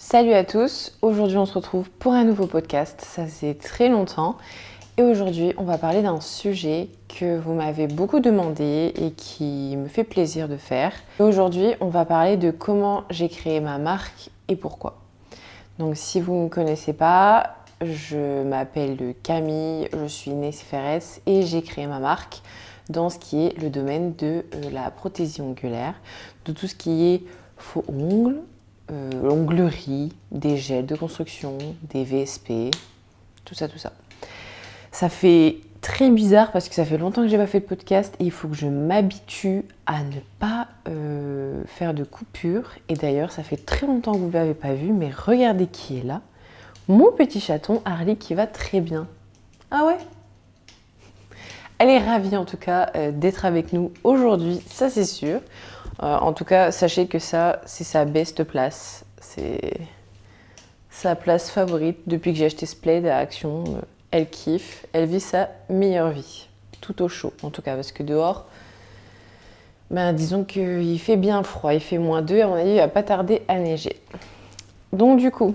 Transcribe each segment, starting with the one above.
Salut à tous, aujourd'hui on se retrouve pour un nouveau podcast, ça fait très longtemps et aujourd'hui on va parler d'un sujet que vous m'avez beaucoup demandé et qui me fait plaisir de faire. Aujourd'hui on va parler de comment j'ai créé ma marque et pourquoi. Donc si vous ne me connaissez pas, je m'appelle Camille, je suis née CFRS et j'ai créé ma marque dans ce qui est le domaine de la prothésie ongulaire, de tout ce qui est faux ongles, l'onglerie, des gels de construction, des VSP, tout ça. Ça fait très bizarre parce que ça fait longtemps que j'ai pas fait de podcast et il faut que je m'habitue à ne pas faire de coupure. Et d'ailleurs, ça fait très longtemps que vous ne l'avez pas vu, mais regardez qui est là. Mon petit chaton Harley qui va très bien. Ah ouais? Elle est ravie en tout cas d'être avec nous aujourd'hui, ça c'est sûr. En tout cas, sachez que ça, c'est sa best place. C'est sa place favorite depuis que j'ai acheté ce plaid à Action. Elle kiffe, elle vit sa meilleure vie. Tout au chaud en tout cas, parce que dehors, disons qu'il fait bien froid, il fait -2, à mon avis, il va pas tarder à neiger. Donc du coup,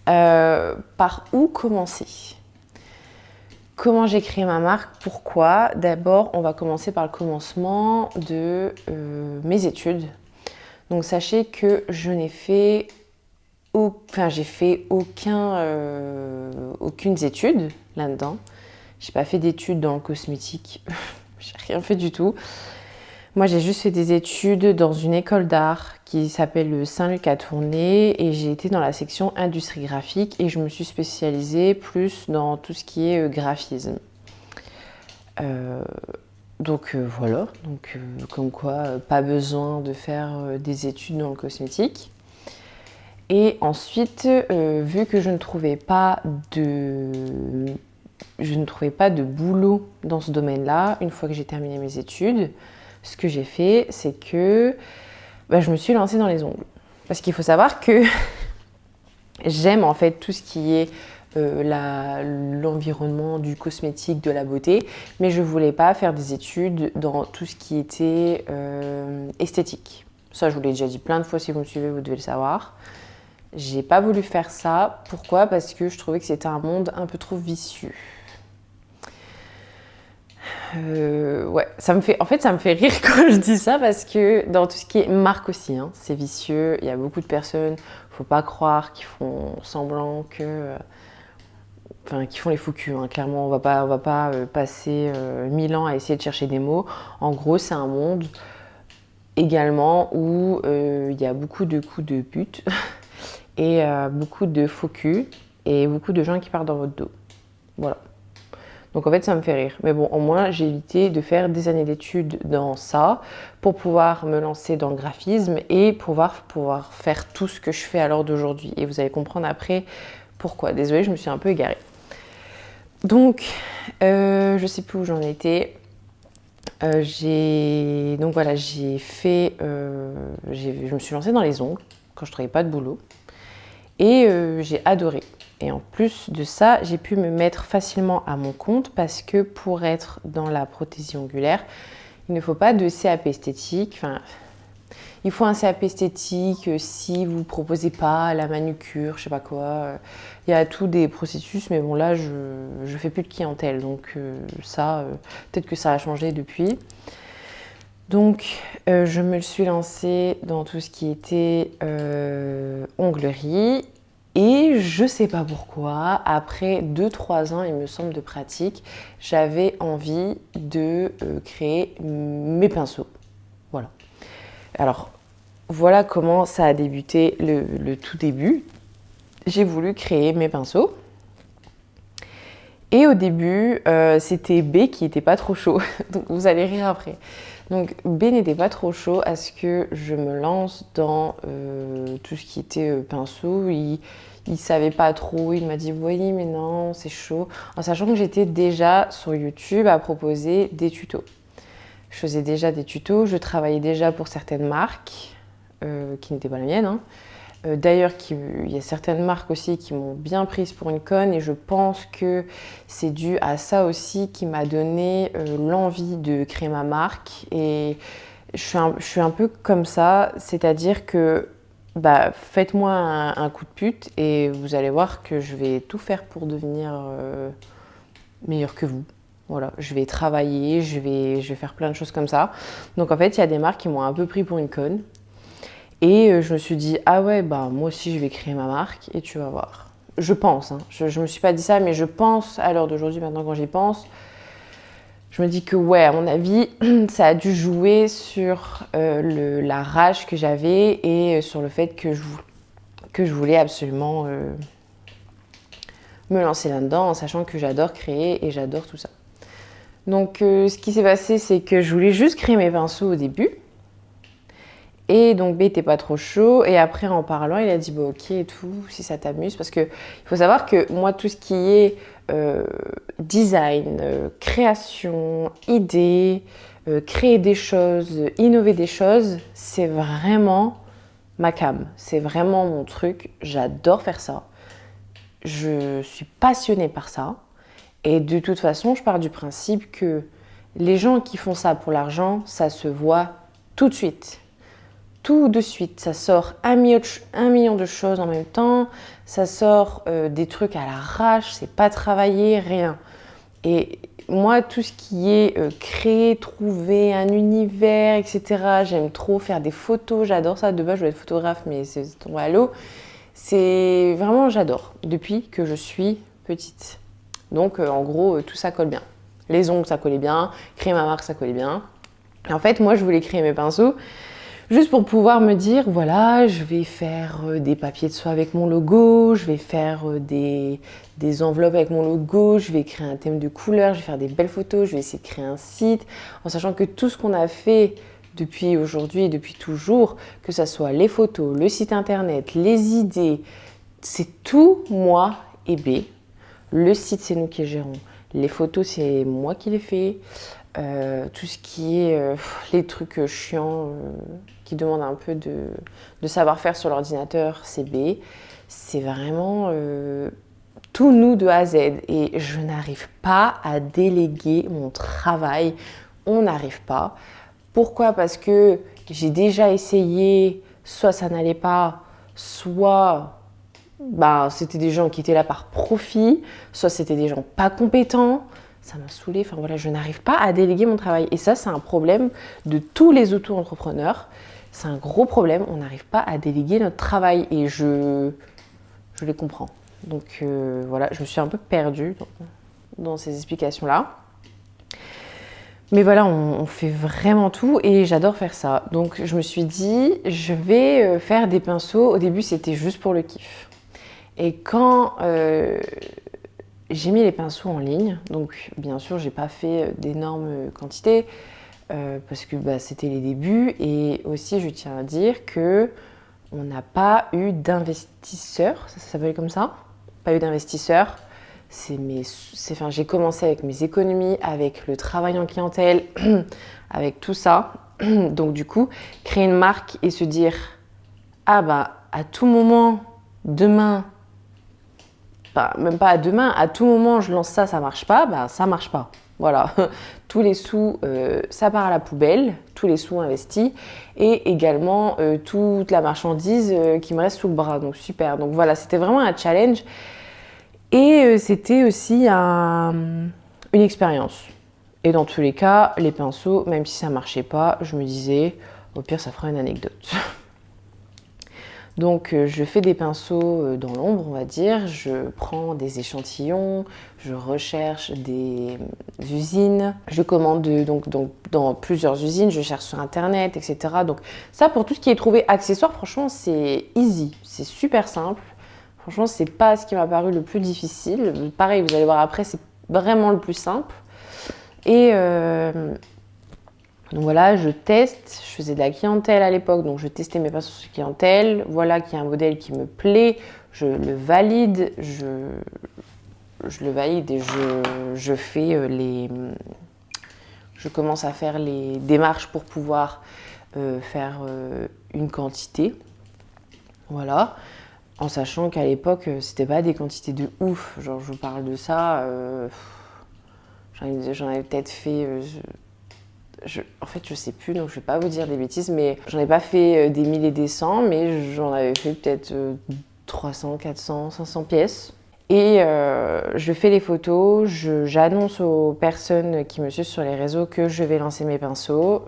par où commencer ? Comment j'ai créé ma marque? Pourquoi? D'abord, on va commencer par le commencement de mes études. Donc sachez que je n'ai fait aucune étude là-dedans. J'ai pas fait d'études dans le cosmétique. J'ai rien fait du tout. Moi, j'ai juste fait des études dans une école d'art qui s'appelle le Saint-Luc à Tournai et j'ai été dans la section industrie graphique et je me suis spécialisée plus dans tout ce qui est graphisme. Voilà, comme quoi pas besoin de faire des études dans le cosmétique. Et ensuite, vu que je ne trouvais pas de boulot dans ce domaine-là, une fois que j'ai terminé mes études, ce que j'ai fait, c'est que je me suis lancée dans les ongles. Parce qu'il faut savoir que j'aime en fait tout ce qui est l'environnement du cosmétique, de la beauté, mais je voulais pas faire des études dans tout ce qui était esthétique. Ça, je vous l'ai déjà dit plein de fois, si vous me suivez, vous devez le savoir. J'ai pas voulu faire ça. Pourquoi? Parce que je trouvais que c'était un monde un peu trop vicieux. Ça me fait rire quand je dis ça parce que dans tout ce qui est marque aussi, c'est vicieux. Il y a beaucoup de personnes, faut pas croire, qui font semblant qui font les faux culs. Clairement, on va pas passer 1000 ans à essayer de chercher des mots. En gros, c'est un monde également où il y a beaucoup de coups de pute et beaucoup de faux culs et beaucoup de gens qui partent dans votre dos. Voilà. Donc en fait, ça me fait rire. Mais bon, au moins, j'ai évité de faire des années d'études dans ça pour pouvoir me lancer dans le graphisme et pouvoir faire tout ce que je fais à l'heure d'aujourd'hui. Et vous allez comprendre après pourquoi. Désolée, je me suis un peu égarée. Donc, je sais plus où j'en étais. Je me suis lancée dans les ongles quand je travaillais pas de boulot. Et j'ai adoré. Et en plus de ça, j'ai pu me mettre facilement à mon compte parce que pour être dans la prothésie ongulaire, il ne faut pas de CAP esthétique. Il faut un CAP esthétique si vous ne proposez pas la manucure, je sais pas quoi. Il y a tout des processus, mais bon là, je fais plus de clientèle. Donc peut-être que ça a changé depuis. Donc, je me suis lancée dans tout ce qui était onglerie. Et je sais pas pourquoi, après 2-3 ans, il me semble, de pratique, j'avais envie de créer mes pinceaux. Voilà. Alors, voilà comment ça a débuté le tout début. J'ai voulu créer mes pinceaux. Et au début, c'était B qui n'était pas trop chaud. Donc, vous allez rire après. Donc B n'était pas trop chaud à ce que je me lance dans tout ce qui était pinceau. Il savait pas trop, il m'a dit oui mais non c'est chaud. En sachant que j'étais déjà sur YouTube à proposer des tutos. Je faisais déjà des tutos, je travaillais déjà pour certaines marques qui n'étaient pas la mienne. D'ailleurs, il y a certaines marques aussi qui m'ont bien prise pour une conne et je pense que c'est dû à ça aussi qui m'a donné l'envie de créer ma marque. Et je suis un peu comme ça, c'est-à-dire que bah faites-moi un coup de pute et vous allez voir que je vais tout faire pour devenir meilleure que vous. Voilà, je vais travailler, je vais faire plein de choses comme ça. Donc en fait, il y a des marques qui m'ont un peu pris pour une conne. Et je me suis dit, ah ouais, bah moi aussi je vais créer ma marque et tu vas voir. Je pense, hein. Je me suis pas dit ça, mais je pense à l'heure d'aujourd'hui, maintenant quand j'y pense, je me dis que ouais, à mon avis, ça a dû jouer sur la rage que j'avais et sur le fait que je voulais absolument me lancer là-dedans en sachant que j'adore créer et j'adore tout ça. Donc ce qui s'est passé, c'est que je voulais juste créer mes pinceaux au début. Et donc B était pas trop chaud. Et après, en parlant, il a dit bah, ok et tout, si ça t'amuse. Parce qu'il faut savoir que moi, tout ce qui est design, création, idée, créer des choses, innover des choses, c'est vraiment ma came. C'est vraiment mon truc. J'adore faire ça. Je suis passionnée par ça. Et de toute façon, je pars du principe que les gens qui font ça pour l'argent, ça se voit tout de suite. Tout de suite, ça sort un million de choses en même temps, ça sort des trucs à l'arrache, c'est pas travaillé, rien. Et moi, tout ce qui est créer, trouver un univers, etc., j'aime trop faire des photos, j'adore ça. De base, je voulais être photographe, mais c'est tombé à l'eau. C'est vraiment, j'adore, depuis que je suis petite. Donc, en gros, tout ça colle bien. Les ongles, ça collait bien, créer ma marque, ça collait bien. Et en fait, moi, je voulais créer mes pinceaux juste pour pouvoir me dire, voilà, je vais faire des papiers de soie avec mon logo, je vais faire des enveloppes avec mon logo, je vais créer un thème de couleur, je vais faire des belles photos, je vais essayer de créer un site, en sachant que tout ce qu'on a fait depuis aujourd'hui et depuis toujours, que ce soit les photos, le site internet, les idées, c'est tout moi et B. Le site, c'est nous qui gérons. Les photos, c'est moi qui les fais. Tout ce qui est les trucs chiants qui demandent un peu de savoir-faire sur l'ordinateur, c'est B. C'est vraiment tout nous de A à Z. Et je n'arrive pas à déléguer mon travail. On n'arrive pas. Pourquoi ? Parce que j'ai déjà essayé, soit ça n'allait pas, soit c'était des gens qui étaient là par profit, soit c'était des gens pas compétents. Ça m'a saoulée. Enfin voilà, je n'arrive pas à déléguer mon travail. Et ça, c'est un problème de tous les auto-entrepreneurs. C'est un gros problème. On n'arrive pas à déléguer notre travail. Et je les comprends. Donc voilà, je me suis un peu perdue dans ces explications-là. Mais voilà, on fait vraiment tout et j'adore faire ça. Donc je me suis dit, je vais faire des pinceaux. Au début, c'était juste pour le kiff. Et quand j'ai mis les pinceaux en ligne, donc bien sûr, j'ai pas fait d'énormes quantités parce que c'était les débuts. Et aussi, je tiens à dire que on n'a pas eu d'investisseurs, ça s'appelle comme ça, pas eu d'investisseurs. J'ai commencé avec mes économies, avec le travail en clientèle, avec tout ça. Donc du coup, créer une marque et se dire à tout moment, demain, même pas à demain, à tout moment je lance ça, ça marche pas, ça marche pas. Voilà, tous les sous, ça part à la poubelle, tous les sous investis et également toute la marchandise qui me reste sous le bras. Donc super, donc voilà, c'était vraiment un challenge. Et c'était aussi une expérience. Et dans tous les cas, les pinceaux, même si ça ne marchait pas, je me disais, au pire, ça fera une anecdote. Donc, je fais des pinceaux dans l'ombre, on va dire. Je prends des échantillons, je recherche des usines. Je commande donc dans plusieurs usines, je cherche sur Internet, etc. Donc, ça, pour tout ce qui est trouvé accessoire, franchement, c'est easy. C'est super simple. Franchement, c'est pas ce qui m'a paru le plus difficile. Pareil, vous allez voir après, c'est vraiment le plus simple. Et donc voilà, je teste. Je faisais de la clientèle à l'époque, donc je testais mes pinceaux sur clientèle. Voilà qu'il y a un modèle qui me plaît, je le valide. Je le valide et je fais je commence à faire les démarches pour pouvoir faire une quantité. Voilà. En sachant qu'à l'époque, c'était pas des quantités de ouf. Genre, je vous parle de ça, j'en avais peut-être fait En fait, je sais plus, donc je vais pas vous dire des bêtises, mais j'en ai pas fait des 1000 et des 100, mais j'en avais fait peut-être 300, 400, 500 pièces. Et je fais les photos, j'annonce aux personnes qui me suivent sur les réseaux que je vais lancer mes pinceaux.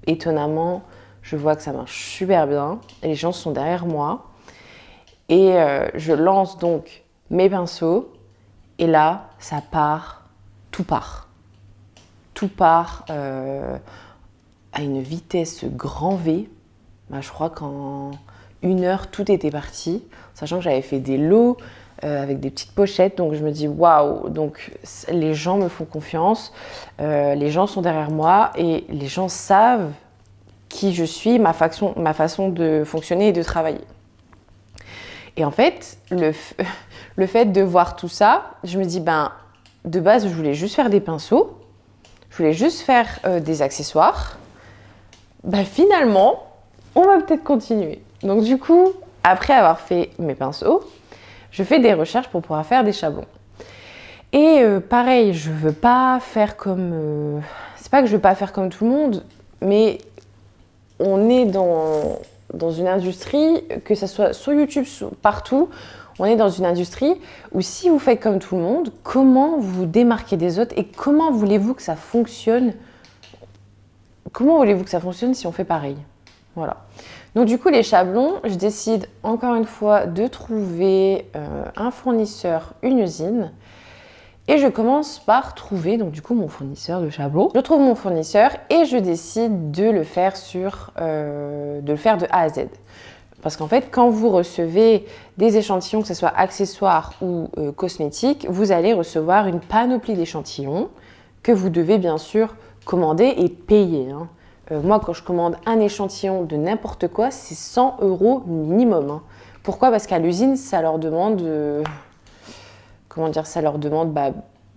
Étonnamment, je vois que ça marche super bien. Et les gens sont derrière moi. Et je lance donc mes pinceaux. Et là, ça part, tout part. Tout part à une vitesse grand V. Je crois qu'en 1 heure, tout était parti. Sachant que j'avais fait des lots avec des petites pochettes. Donc je me dis, waouh, donc les gens me font confiance. Les gens sont derrière moi et les gens savent qui je suis, ma façon de fonctionner et de travailler. Et en fait, le fait de voir tout ça, je me dis, de base, je voulais juste faire des pinceaux, je voulais juste faire des accessoires. Finalement, on va peut-être continuer. Donc du coup, après avoir fait mes pinceaux, je fais des recherches pour pouvoir faire des chablons. Et pareil, je veux pas faire comme... c'est pas que je veux pas faire comme tout le monde, mais on est dans une industrie, que ce soit sur YouTube, partout, on est dans une industrie où si vous faites comme tout le monde, comment vous vous démarquez des autres et comment voulez-vous que ça fonctionne? Comment voulez-vous que ça fonctionne si on fait pareil? Voilà. Donc du coup, les chablons, je décide encore une fois de trouver un fournisseur, une usine. Et je commence par trouver donc du coup mon fournisseur de chablons. Je trouve mon fournisseur et je décide de le faire de A à Z. Parce qu'en fait, quand vous recevez des échantillons, que ce soit accessoires ou cosmétiques, vous allez recevoir une panoplie d'échantillons que vous devez bien sûr commander et payer. Moi, quand je commande un échantillon de n'importe quoi, c'est 100 € minimum. Pourquoi? Parce qu'à l'usine, ça leur demande... ça leur demande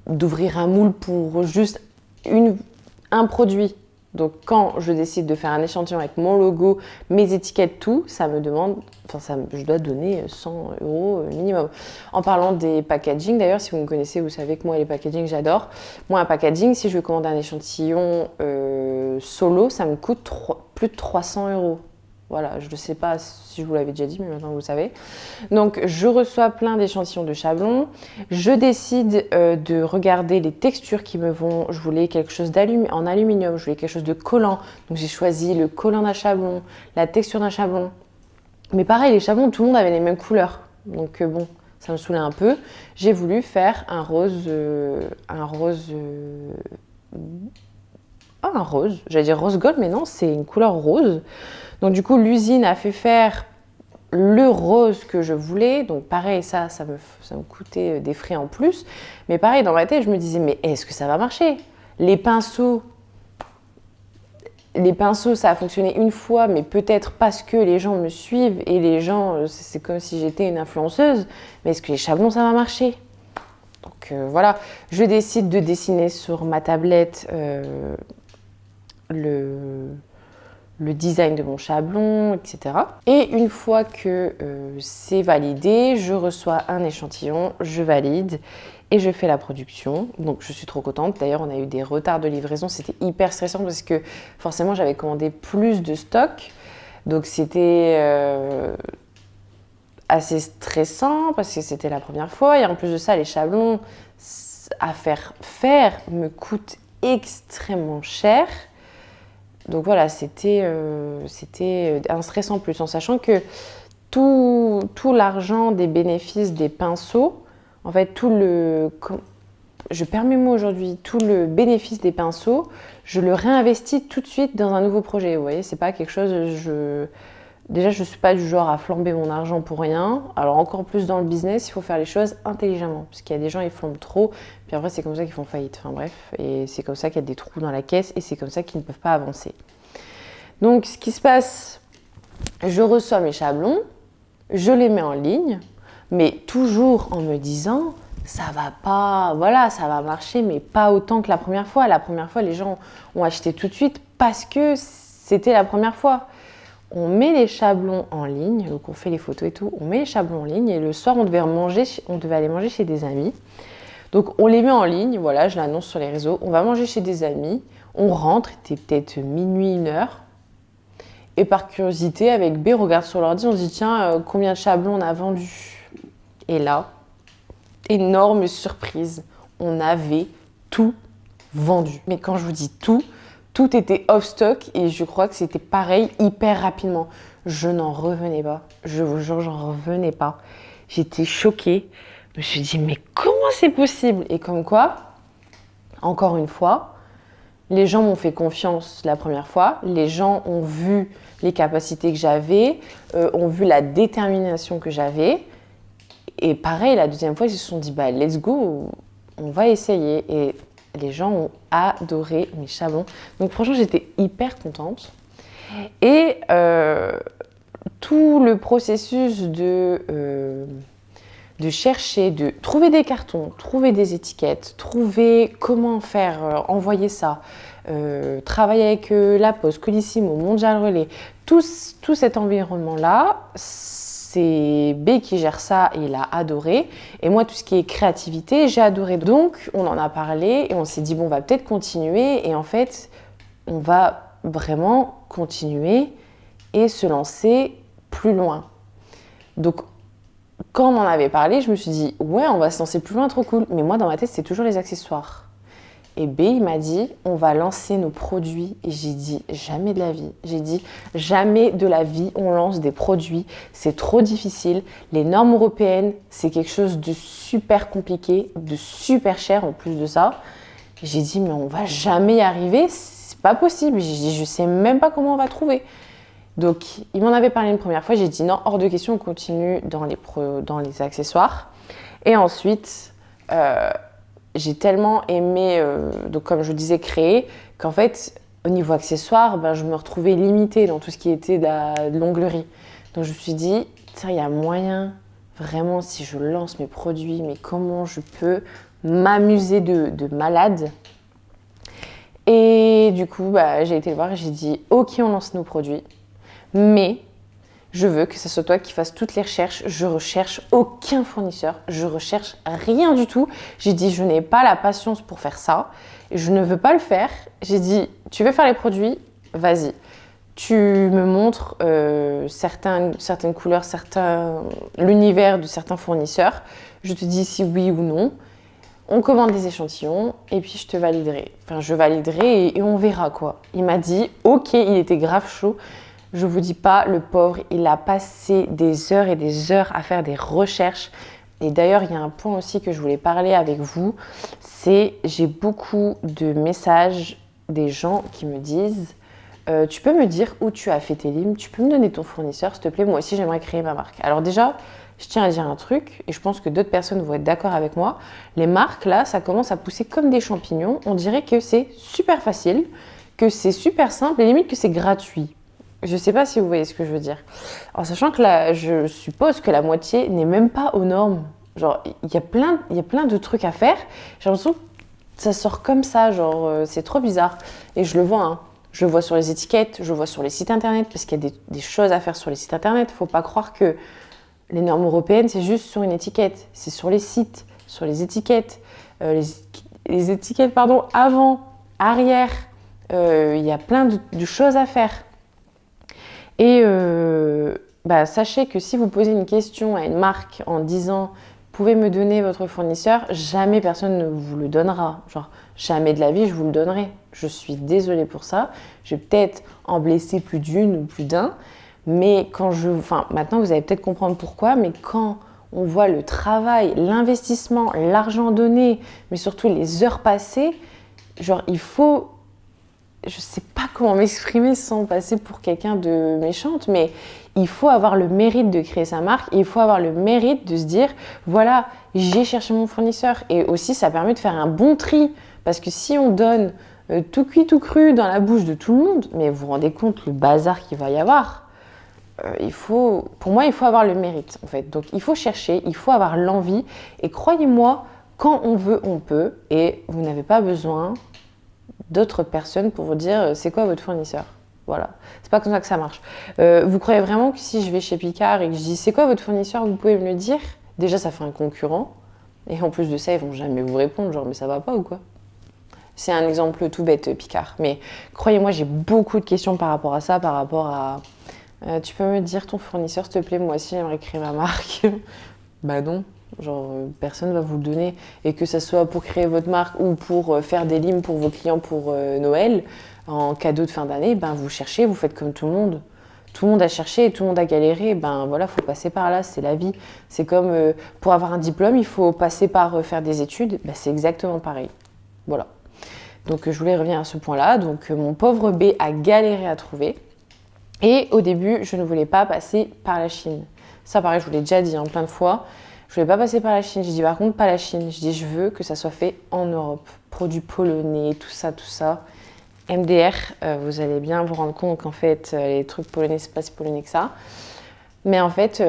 d'ouvrir un moule pour juste un produit. Donc quand je décide de faire un échantillon avec mon logo, mes étiquettes, tout, ça me demande, je dois donner 100 € minimum. En parlant des packaging, d'ailleurs, si vous me connaissez, vous savez que moi, les packaging, j'adore. Moi, un packaging, si je commande un échantillon solo, ça me coûte plus de 300 €. Voilà, je ne sais pas si je vous l'avais déjà dit, mais maintenant vous le savez. Donc, je reçois plein d'échantillons de chablons. Je décide de regarder les textures qui me vont. Je voulais quelque chose en aluminium, je voulais quelque chose de collant. Donc, j'ai choisi le collant d'un chablon, la texture d'un chablon. Mais pareil, les chablons, tout le monde avait les mêmes couleurs. Donc, bon, ça me saoulait un peu. J'ai voulu faire un rose, j'allais dire rose gold, mais non, c'est une couleur rose. Donc du coup, l'usine a fait faire le rose que je voulais. Donc pareil, ça me coûtait des frais en plus. Mais pareil, dans ma tête, je me disais, mais est-ce que ça va marcher? Les pinceaux, ça a fonctionné une fois, mais peut-être parce que les gens me suivent et les gens, c'est comme si j'étais une influenceuse. Mais est-ce que les chablons, ça va marcher? Donc voilà, je décide de dessiner sur ma tablette le design de mon chablon, etc. Et une fois que c'est validé, je reçois un échantillon, je valide et je fais la production. Donc je suis trop contente. D'ailleurs, on a eu des retards de livraison. C'était hyper stressant parce que forcément, j'avais commandé plus de stock. Donc c'était assez stressant parce que c'était la première fois. Et en plus de ça, les chablons à faire me coûtent extrêmement cher. Donc voilà, c'était un stress en plus, en sachant que tout l'argent des bénéfices des pinceaux, en fait, je perds mes mots aujourd'hui, tout le bénéfice des pinceaux, je le réinvestis tout de suite dans un nouveau projet. Vous voyez, c'est pas quelque chose, déjà, je suis pas du genre à flamber mon argent pour rien. Alors encore plus dans le business, il faut faire les choses intelligemment. Parce qu'il y a des gens, ils flambent trop, puis après, c'est comme ça qu'ils font faillite. Enfin bref, et c'est comme ça qu'il y a des trous dans la caisse, et c'est comme ça qu'ils ne peuvent pas avancer. Donc, ce qui se passe, je reçois mes chablons, je les mets en ligne, mais toujours en me disant, ça va pas, voilà, ça va marcher, mais pas autant que la première fois. La première fois, les gens ont acheté tout de suite parce que c'était la première fois. On met les chablons en ligne, donc on fait les photos et tout, on met les chablons en ligne et le soir, on devait aller manger chez des amis. Donc on les met en ligne, voilà, je l'annonce sur les réseaux, on va manger chez des amis, On rentre, il était peut-être minuit, 1h. Et par curiosité, avec B, on regarde sur l'ordi, on se dit tiens, combien de chablons on a vendu? Et là, énorme surprise, on avait tout vendu. Mais quand je vous dis tout, tout était off stock et je crois que c'était pareil hyper rapidement. Je n'en revenais pas. Je vous jure, j'en revenais pas. J'étais choquée. Je me suis dit, mais comment c'est possible? Et comme quoi, encore une fois, les gens m'ont fait confiance la première fois. Les gens ont vu les capacités que j'avais, ont vu la détermination que j'avais. Et pareil, la deuxième fois, ils se sont dit, bah, let's go, on va essayer. Et les gens ont adoré mes chablons. Donc franchement, j'étais hyper contente. Et tout le processus de chercher, de trouver des cartons, trouver des étiquettes, trouver comment faire, envoyer ça, travailler avec La Poste, Colissimo, Mondial Relais, tout cet environnement-là, c'est B qui gère ça et il a adoré. Et moi, tout ce qui est créativité, j'ai adoré. Donc, on en a parlé et on s'est dit, bon, on va peut-être continuer. Et en fait, on va vraiment continuer et se lancer plus loin. Donc, quand on en avait parlé, je me suis dit, ouais, on va se lancer plus loin, trop cool. Mais moi, dans ma tête, c'est toujours les accessoires. Et B, il m'a dit, on va lancer nos produits. Et j'ai dit, jamais de la vie. J'ai dit, jamais de la vie, on lance des produits. C'est trop difficile. Les normes européennes, c'est quelque chose de super compliqué, de super cher en plus de ça. J'ai dit, mais on va jamais y arriver. C'est pas possible. J'ai dit, je sais même pas comment on va trouver. Donc, il m'en avait parlé une première fois. J'ai dit, non, hors de question, on continue dans les accessoires. Et ensuite, j'ai tellement aimé, donc comme je disais, créer, qu'en fait, au niveau accessoires, ben, je me retrouvais limitée dans tout ce qui était de l'onglerie. Donc je me suis dit, tiens, il y a moyen, vraiment, si je lance mes produits, mais comment je peux m'amuser de malade. Et du coup, bah, j'ai été le voir et j'ai dit, ok, on lance nos produits, mais je veux que ce soit toi qui fasses toutes les recherches. Je recherche aucun fournisseur. Je recherche rien du tout. J'ai dit, je n'ai pas la patience pour faire ça. Je ne veux pas le faire. J'ai dit, tu veux faire les produits? Vas-y. Tu me montres certaines couleurs, l'univers de certains fournisseurs. Je te dis si oui ou non. On commande des échantillons et puis je te validerai. Enfin, je validerai et on verra quoi. Il m'a dit, ok, il était grave chaud. Je vous dis pas, le pauvre, il a passé des heures et des heures à faire des recherches. Et d'ailleurs, il y a un point aussi que je voulais parler avec vous, c'est j'ai beaucoup de messages des gens qui me disent tu peux me dire où tu as fait tes limes, tu peux me donner ton fournisseur, s'il te plaît, moi aussi j'aimerais créer ma marque. Alors déjà, je tiens à dire un truc, et je pense que d'autres personnes vont être d'accord avec moi, les marques là, ça commence à pousser comme des champignons, on dirait que c'est super facile, que c'est super simple, et limite que c'est gratuit. Je ne sais pas si vous voyez ce que je veux dire. En sachant que là, je suppose que la moitié n'est même pas aux normes. Genre, il y a plein de trucs à faire. J'ai l'impression que ça sort comme ça, genre, c'est trop bizarre. Et je le vois, hein. Je le vois sur les étiquettes, je le vois sur les sites internet, parce qu'il y a des choses à faire sur les sites internet. Il ne faut pas croire que les normes européennes, c'est juste sur une étiquette. C'est sur les sites, sur les étiquettes. Les étiquettes, pardon, avant, arrière. Il y a plein de choses à faire. Et sachez que si vous posez une question à une marque en disant « Pouvez me donner votre fournisseur », jamais personne ne vous le donnera. Genre, jamais de la vie, je vous le donnerai. Je suis désolée pour ça. Je vais peut-être en blesser plus d'une ou plus d'un. Mais maintenant, vous allez peut-être comprendre pourquoi. Mais quand on voit le travail, l'investissement, l'argent donné, mais surtout les heures passées, genre, il faut... Je ne sais pas comment m'exprimer sans passer pour quelqu'un de méchante, mais il faut avoir le mérite de créer sa marque et il faut avoir le mérite de se dire, voilà, j'ai cherché mon fournisseur. Et aussi, ça permet de faire un bon tri. Parce que si on donne tout cuit, tout cru dans la bouche de tout le monde, mais vous vous rendez compte le bazar qu'il va y avoir, pour moi, il faut avoir le mérite, en fait. Donc, il faut chercher, il faut avoir l'envie. Et croyez-moi, quand on veut, on peut. Et vous n'avez pas besoin d'autres personnes pour vous dire c'est quoi votre fournisseur. Voilà, c'est pas comme ça que ça marche. Vous croyez vraiment que si je vais chez Picard et que je dis c'est quoi votre fournisseur, vous pouvez me le dire? Déjà, ça fait un concurrent. Et en plus de ça, ils vont jamais vous répondre, genre mais ça va pas ou quoi? C'est un exemple tout bête, Picard. Mais croyez-moi, j'ai beaucoup de questions par rapport à ça, par rapport à... tu peux me dire ton fournisseur, s'il te plaît, moi aussi j'aimerais créer ma marque. Bah non, genre personne va vous le donner. Et que ça soit pour créer votre marque ou pour faire des limes pour vos clients pour Noël, en cadeau de fin d'année, ben vous cherchez, vous faites comme tout le monde. Tout le monde a cherché et tout le monde a galéré, ben voilà, faut passer par là, c'est la vie. C'est comme pour avoir un diplôme, il faut passer par faire des études, ben, c'est exactement pareil. Voilà. Donc je voulais revenir à ce point-là. Donc mon pauvre B a galéré à trouver. Et au début, je ne voulais pas passer par la Chine. Ça, pareil, je vous l'ai déjà dit plein de fois. Je voulais pas passer par la Chine. Je dis par contre pas la Chine. Je dis je veux que ça soit fait en Europe. Produits polonais, tout ça, tout ça. MDR, vous allez bien vous rendre compte qu'en fait, les trucs polonais, c'est pas si polonais que ça. Mais en fait,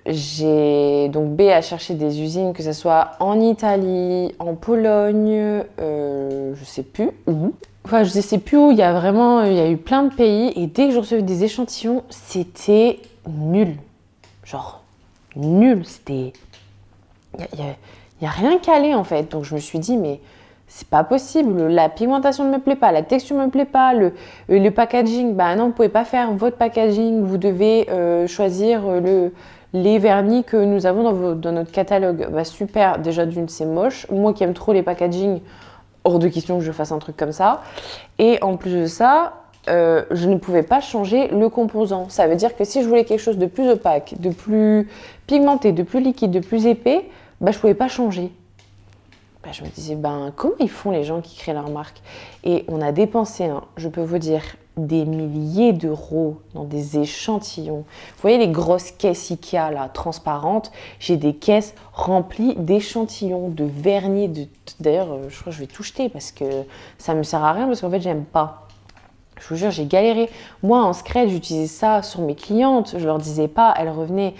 j'ai donc B à chercher des usines, que ce soit en Italie, en Pologne, je sais plus où. Enfin, je sais plus où, il y a eu plein de pays et dès que je recevais des échantillons, c'était nul. Genre, nul, c'était... Il y a rien calé en fait. Donc je me suis dit, mais c'est pas possible, la pigmentation ne me plaît pas, la texture ne me plaît pas, le packaging, bah non, vous pouvez pas faire votre packaging, vous devez choisir les vernis que nous avons dans notre catalogue. Bah super, déjà d'une c'est moche, moi qui aime trop les packaging, hors de question que je fasse un truc comme ça. Et en plus de ça, je ne pouvais pas changer le composant. Ça veut dire que si je voulais quelque chose de plus opaque, de plus pigmenté, de plus liquide, de plus épais, bah je pouvais pas changer. Bah, je me disais, comment ils font les gens qui créent leur marque? Et on a dépensé, je peux vous dire, des milliers d'euros dans des échantillons. Vous voyez les grosses caisses Ikea, là, transparentes? J'ai des caisses remplies d'échantillons, de vernis. D'ailleurs, je crois que je vais tout jeter parce que ça me sert à rien, parce qu'en fait, j'aime pas. Je vous jure, j'ai galéré. Moi, en scred, j'utilisais ça sur mes clientes. Je leur disais pas, elles revenaient.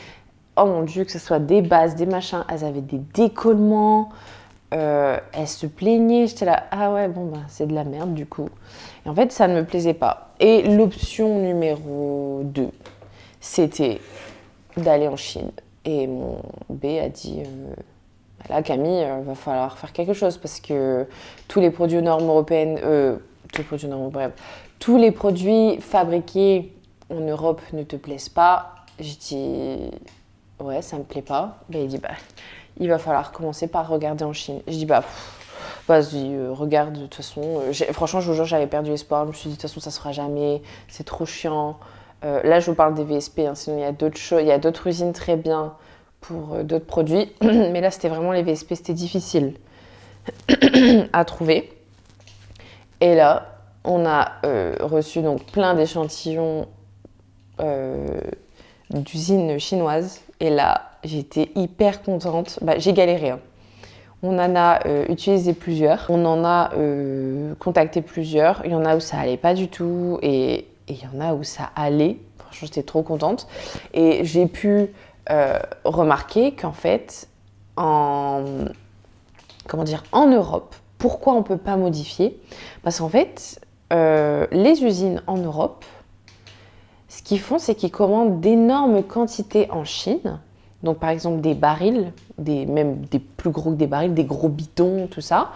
Oh mon Dieu, que ce soit des bases, des machins. Elles avaient des décollements. Elle se plaignait, j'étais là, ah ouais, c'est de la merde du coup. Et en fait, ça ne me plaisait pas. Et l'option numéro 2, c'était d'aller en Chine. Et mon B a dit, là Camille, va falloir faire quelque chose parce que tous les produits aux normes européennes, tous les produits fabriqués en Europe ne te plaisent pas. Je dis, ouais, ça me plaît pas. Il dit, il va falloir commencer par regarder en Chine. Je dis, vas-y, regarde, de toute façon. Franchement, je vous jure, j'avais perdu espoir. Je me suis dit, de toute façon, ça se fera jamais. C'est trop chiant. Là, je vous parle des VSP. Sinon, il y a d'autres choses. Il y a d'autres usines très bien pour d'autres produits. Mais là, c'était vraiment les VSP. C'était difficile à trouver. Et là, on a reçu donc plein d'échantillons d'usines chinoises. Et là, j'étais hyper contente. J'ai galéré. On en a utilisé plusieurs. On en a contacté plusieurs. Il y en a où ça allait pas du tout. Et il y en a où ça allait. Franchement, j'étais trop contente. Et j'ai pu remarquer qu'en fait, en Europe, pourquoi on ne peut pas modifier? Parce qu'en fait, les usines en Europe, ce qu'ils font, c'est qu'ils commandent d'énormes quantités en Chine. Donc, par exemple, des barils, même des plus gros que des barils, des gros bidons, tout ça.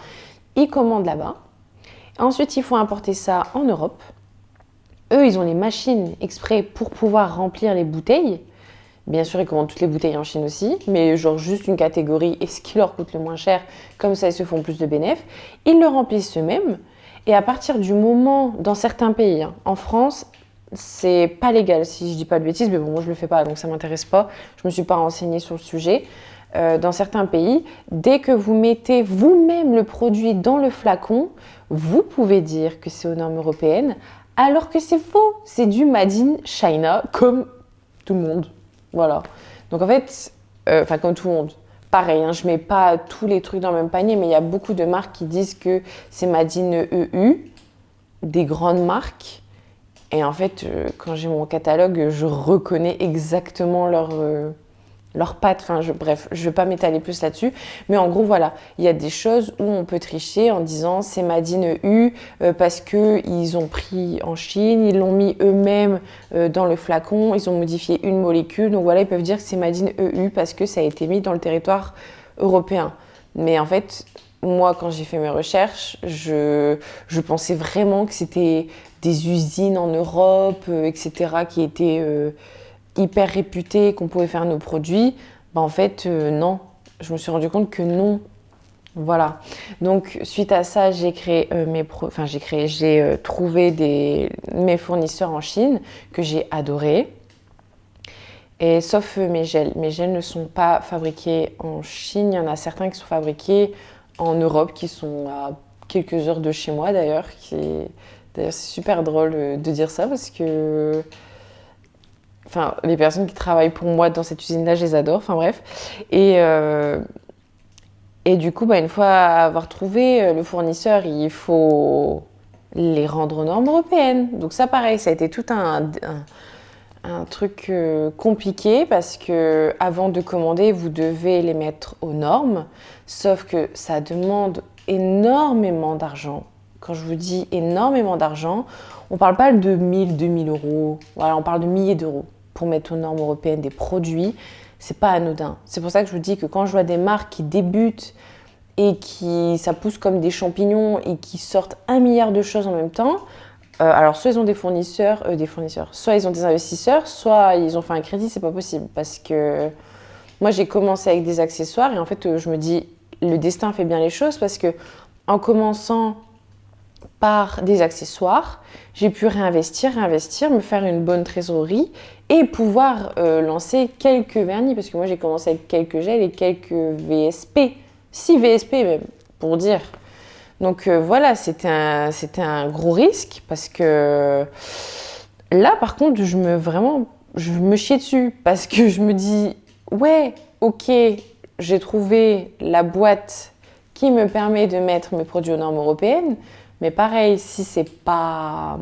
Ils commandent là-bas. Ensuite, il faut importer ça en Europe. Eux, ils ont les machines exprès pour pouvoir remplir les bouteilles. Bien sûr, ils commandent toutes les bouteilles en Chine aussi, mais genre juste une catégorie et ce qui leur coûte le moins cher. Comme ça, ils se font plus de bénéfices. Ils le remplissent eux-mêmes. Et à partir du moment, dans certains pays, en France, c'est pas légal si je dis pas de bêtises, mais bon, moi je le fais pas donc ça m'intéresse pas. Je me suis pas renseignée sur le sujet. Dans certains pays, dès que vous mettez vous-même le produit dans le flacon, vous pouvez dire que c'est aux normes européennes, alors que c'est faux. C'est du Made in China, comme tout le monde. Voilà. Donc en fait, comme tout le monde. Pareil, je mets pas tous les trucs dans le même panier, mais il y a beaucoup de marques qui disent que c'est Made in EU, des grandes marques. Et en fait, quand j'ai mon catalogue, je reconnais exactement leurs pattes. Bref, je ne vais pas m'étaler plus là-dessus. Mais en gros, voilà, il y a des choses où on peut tricher en disant c'est Made in EU parce qu'ils ont pris en Chine, ils l'ont mis eux-mêmes dans le flacon, ils ont modifié une molécule. Donc voilà, ils peuvent dire que c'est Made in EU parce que ça a été mis dans le territoire européen. Mais en fait, moi, quand j'ai fait mes recherches, je pensais vraiment que c'était des usines en Europe, etc., qui étaient hyper réputées, qu'on pouvait faire nos produits. Bah, en fait, non. Je me suis rendu compte que non. Voilà. Donc, suite à ça, j'ai trouvé mes fournisseurs en Chine que j'ai adorés. Et sauf mes gels. Mes gels ne sont pas fabriqués en Chine. Il y en a certains qui sont fabriqués en Europe, qui sont à quelques heures de chez moi d'ailleurs. D'ailleurs, c'est super drôle de dire ça parce que enfin, les personnes qui travaillent pour moi dans cette usine-là, je les adore. Enfin bref. Et du coup, une fois avoir trouvé le fournisseur, il faut les rendre aux normes européennes. Donc ça, pareil, ça a été tout un truc compliqué parce que avant de commander, vous devez les mettre aux normes. Sauf que ça demande énormément d'argent. Quand je vous dis énormément d'argent, on ne parle pas de 1000, 2000 euros. Voilà, on parle de milliers d'euros pour mettre aux normes européennes des produits. C'est pas anodin. C'est pour ça que je vous dis que quand je vois des marques qui débutent et ça pousse comme des champignons et qui sortent 1 milliard de choses en même temps, alors soit ils ont des fournisseurs, soit ils ont des investisseurs, soit ils ont fait un crédit, c'est pas possible. Parce que moi j'ai commencé avec des accessoires et en fait je me dis le destin fait bien les choses parce que en commençant par des accessoires, j'ai pu réinvestir, me faire une bonne trésorerie et pouvoir lancer quelques vernis parce que moi j'ai commencé avec quelques gels et quelques VSP, 6 VSP même pour dire. Donc voilà, c'était un gros risque parce que là par contre je me chiais dessus parce que je me dis ouais ok j'ai trouvé la boîte qui me permet de mettre mes produits aux normes européennes. Mais pareil, si c'est pas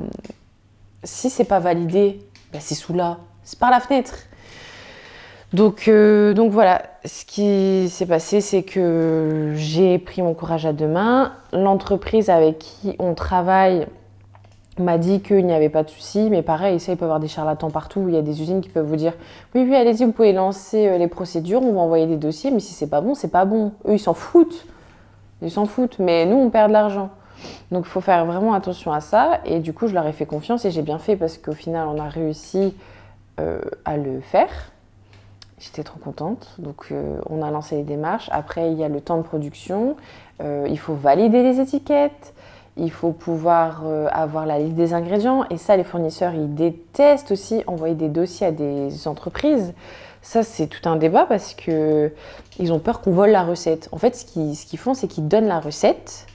validé, c'est sous là, c'est par la fenêtre. Donc voilà, ce qui s'est passé, c'est que j'ai pris mon courage à deux mains. L'entreprise avec qui on travaille m'a dit qu'il n'y avait pas de souci, mais pareil, ça, il peut y avoir des charlatans partout. Il y a des usines qui peuvent vous dire « Oui, allez-y, vous pouvez lancer les procédures, on va envoyer des dossiers, mais si c'est pas bon, c'est pas bon. » Eux, ils s'en foutent. Ils s'en foutent, mais nous, on perd de l'argent. Donc, il faut faire vraiment attention à ça. Et du coup, je leur ai fait confiance et j'ai bien fait parce qu'au final, on a réussi à le faire. J'étais trop contente. Donc, on a lancé les démarches. Après, il y a le temps de production. Il faut valider les étiquettes. Il faut pouvoir avoir la liste des ingrédients. Et ça, les fournisseurs, ils détestent aussi envoyer des dossiers à des entreprises. Ça, c'est tout un débat parce qu'ils ont peur qu'on vole la recette. En fait, ce qu'ils font, c'est qu'ils donnent la recette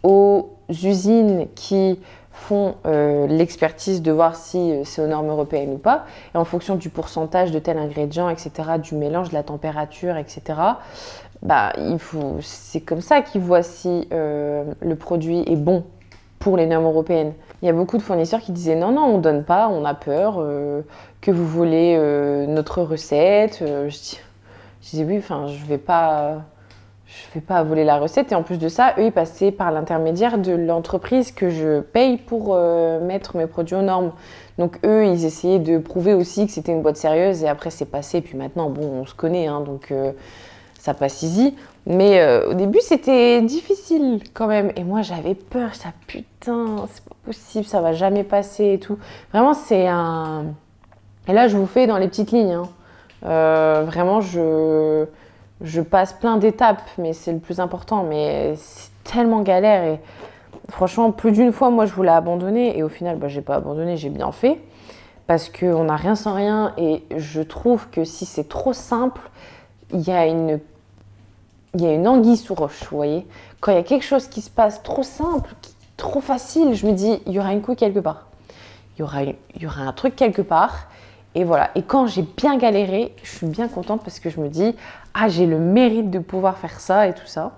aux usines qui font l'expertise de voir si c'est aux normes européennes ou pas. Et en fonction du pourcentage de tel ingrédient, etc., du mélange, de la température, etc., c'est comme ça qu'ils voient si le produit est bon pour les normes européennes. Il y a beaucoup de fournisseurs qui disaient non, on donne pas, on a peur que vous volez notre recette. Je disais oui, je vais pas voler la recette. Et en plus de ça, eux, ils passaient par l'intermédiaire de l'entreprise que je paye pour mettre mes produits aux normes. Donc eux, ils essayaient de prouver aussi que c'était une boîte sérieuse. Et après, c'est passé. Et puis maintenant, on se connaît, donc ça passe easy. Mais au début, c'était difficile quand même. Et moi, j'avais peur. Ça, putain, c'est pas possible, ça va jamais passer et tout. Vraiment, c'est un... Et là, je vous fais dans les petites lignes. Vraiment, je passe plein d'étapes, mais c'est le plus important. Mais c'est tellement galère. Et franchement, plus d'une fois, moi, je voulais abandonner. Et au final, j'ai pas abandonné, j'ai bien fait. Parce qu'on n'a rien sans rien. Et je trouve que si c'est trop simple, il y a une anguille sous roche, vous voyez. Quand il y a quelque chose qui se passe trop simple, trop facile, je me dis, il y aura une couille quelque part. Il y aura un truc quelque part. Et voilà. Et quand j'ai bien galéré, je suis bien contente parce que je me dis, j'ai le mérite de pouvoir faire ça et tout ça.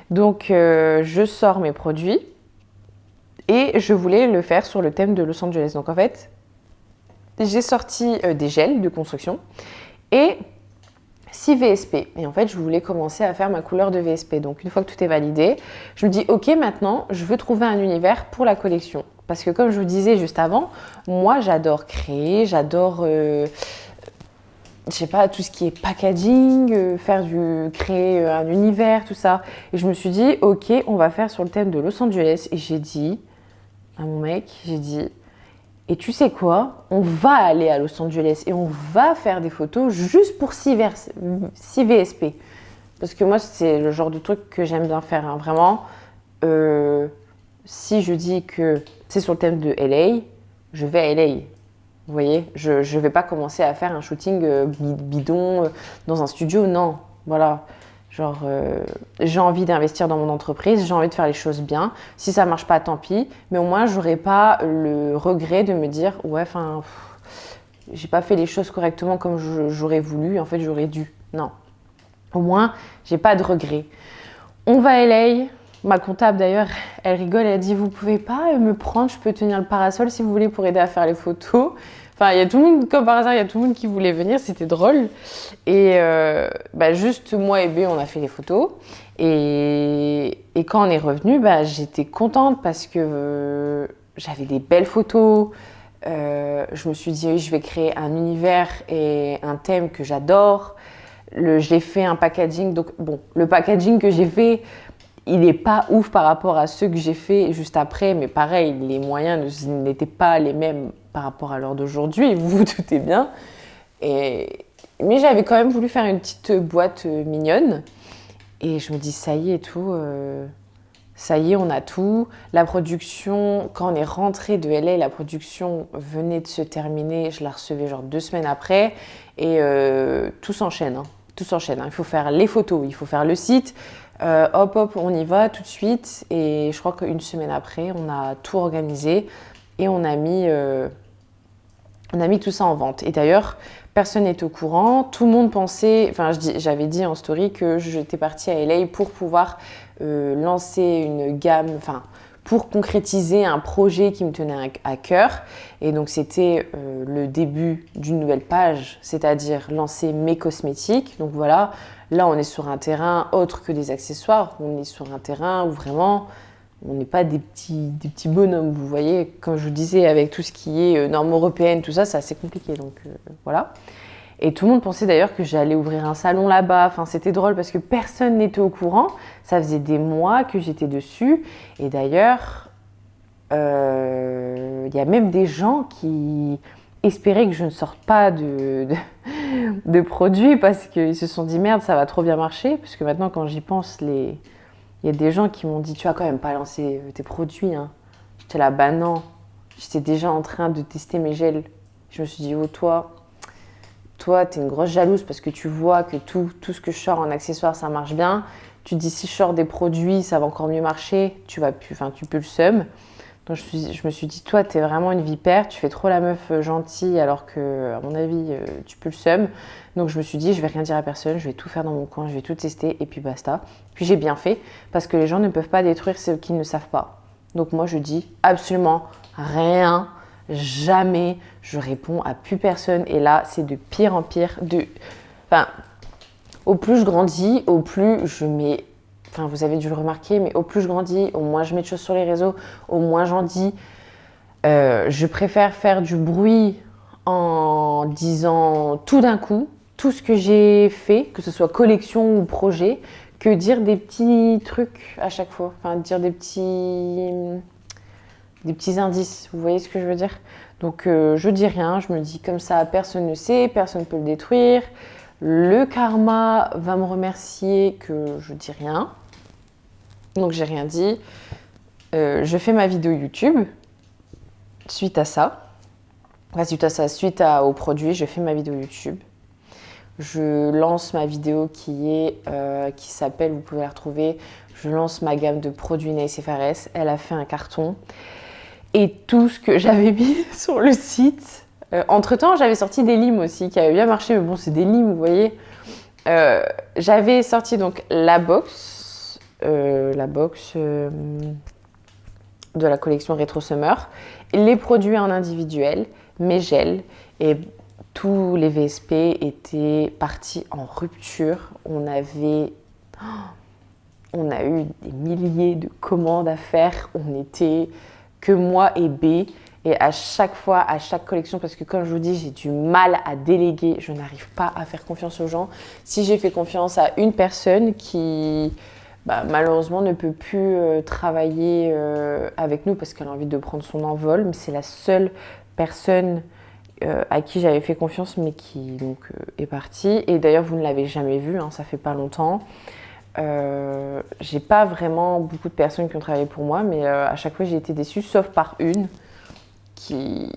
Donc, je sors mes produits et je voulais le faire sur le thème de Los Angeles. Donc, en fait, j'ai sorti des gels de construction et 6 VSP. Et en fait, je voulais commencer à faire ma couleur de VSP. Donc, une fois que tout est validé, je me dis, ok, maintenant, je veux trouver un univers pour la collection. Parce que comme je vous disais juste avant, moi, j'adore créer, j'adore je sais pas, tout ce qui est packaging, créer un univers, tout ça. Et je me suis dit, ok, on va faire sur le thème de Los Angeles. Et j'ai dit à mon mec, et tu sais quoi? On va aller à Los Angeles et on va faire des photos juste pour 6 VSP. Parce que moi, c'est le genre de truc que j'aime bien faire, hein. Vraiment, si je dis que c'est sur le thème de LA, je vais à LA. Vous voyez, je ne vais pas commencer à faire un shooting bidon dans un studio, non. Voilà, genre, j'ai envie d'investir dans mon entreprise, j'ai envie de faire les choses bien. Si ça ne marche pas, tant pis. Mais au moins, je n'aurai pas le regret de me dire, ouais, enfin, j'ai pas fait les choses correctement comme j'aurais voulu. En fait, j'aurais dû. Non. Au moins, j'ai pas de regret. On va à LA. Ma comptable d'ailleurs, elle rigole, elle dit vous pouvez pas me prendre, je peux tenir le parasol si vous voulez pour aider à faire les photos. Enfin, il y a tout le monde, comme par hasard, il y a tout le monde qui voulait venir, c'était drôle. Et juste moi et B, on a fait les photos. Et quand on est revenu, j'étais contente parce que j'avais des belles photos. Je me suis dit oui, je vais créer un univers et un thème que j'adore. J'ai fait un packaging, donc bon, le packaging que j'ai fait, il n'est pas ouf par rapport à ceux que j'ai fait juste après, mais pareil, les moyens n'étaient pas les mêmes par rapport à l'heure d'aujourd'hui, vous vous doutez bien. Mais j'avais quand même voulu faire une petite boîte mignonne. Et je me dis, ça y est, ça y est, on a tout. La production, quand on est rentré de LA, la production venait de se terminer. Je la recevais genre 2 semaines après. Et tout s'enchaîne, hein. Tout s'enchaîne, hein. Il faut faire les photos, il faut faire le site. Hop, on y va tout de suite. Et je crois qu'une semaine après, on a tout organisé et on a mis tout ça en vente. Et d'ailleurs, personne n'était au courant. Tout le monde pensait, j'avais dit en story que j'étais partie à LA pour pouvoir lancer une gamme, pour concrétiser un projet qui me tenait à cœur. Et donc, c'était le début d'une nouvelle page, c'est-à-dire lancer mes cosmétiques. Donc voilà, là, on est sur un terrain autre que des accessoires. On est sur un terrain où vraiment, on n'est pas des petits bonhommes. Vous voyez, comme je vous disais, avec tout ce qui est normes européennes, tout ça, c'est assez compliqué. Donc voilà. Et tout le monde pensait d'ailleurs que j'allais ouvrir un salon là-bas. Enfin, c'était drôle parce que personne n'était au courant. Ça faisait des mois que j'étais dessus. Et d'ailleurs, il y a même des gens qui espéraient que je ne sorte pas de produits parce qu'ils se sont dit merde, ça va trop bien marcher. Parce que maintenant, quand j'y pense, il y a des gens qui m'ont dit tu vas quand même pas lancer tes produits, hein. J'étais là, bah non. J'étais déjà en train de tester mes gels. Je me suis dit, oh toi, t'es une grosse jalouse parce que tu vois que tout ce que je sors en accessoires, ça marche bien. Tu te dis, si je sors des produits, ça va encore mieux marcher. Tu peux le seum. Donc, je me suis dit, toi, t'es vraiment une vipère. Tu fais trop la meuf gentille alors que, à mon avis, tu peux le seum. Donc, je me suis dit, je vais rien dire à personne. Je vais tout faire dans mon coin. Je vais tout tester et puis basta. Puis, j'ai bien fait parce que les gens ne peuvent pas détruire ce qu'ils ne savent pas. Donc, moi, je dis absolument rien. Jamais je réponds à plus personne. Et là, c'est de pire en pire. Au plus je grandis, au plus je mets... vous avez dû le remarquer, mais au plus je grandis, au moins je mets de choses sur les réseaux, au moins j'en dis. Je préfère faire du bruit en disant tout d'un coup, tout ce que j'ai fait, que ce soit collection ou projet, que dire des petits trucs à chaque fois. Dire des petits indices, vous voyez ce que je veux dire? Donc je dis rien, je me dis comme ça, personne ne sait, personne ne peut le détruire. Le karma va me remercier que je dis rien. Donc j'ai rien dit. Je fais ma vidéo YouTube suite à ça. Suite au produit, je fais ma vidéo YouTube. Je lance ma vidéo qui s'appelle, vous pouvez la retrouver, je lance ma gamme de produits Nice FRS. Elle a fait un carton. Et tout ce que j'avais mis sur le site. Entre-temps, j'avais sorti des limes aussi qui avaient bien marché, mais bon, c'est des limes, vous voyez. J'avais sorti donc la box de la collection Retro Summer, les produits en individuel, mes gels, et tous les VSP étaient partis en rupture. On a eu des milliers de commandes à faire. On était que moi et B. Et à chaque fois, à chaque collection, parce que comme je vous dis, j'ai du mal à déléguer, je n'arrive pas à faire confiance aux gens. Si j'ai fait confiance à une personne qui malheureusement ne peut plus travailler avec nous parce qu'elle a envie de prendre son envol, mais c'est la seule personne à qui j'avais fait confiance mais qui donc est partie. Et d'ailleurs vous ne l'avez jamais vue, hein, ça fait pas longtemps. J'ai pas vraiment beaucoup de personnes qui ont travaillé pour moi, mais à chaque fois j'ai été déçue, sauf par une qui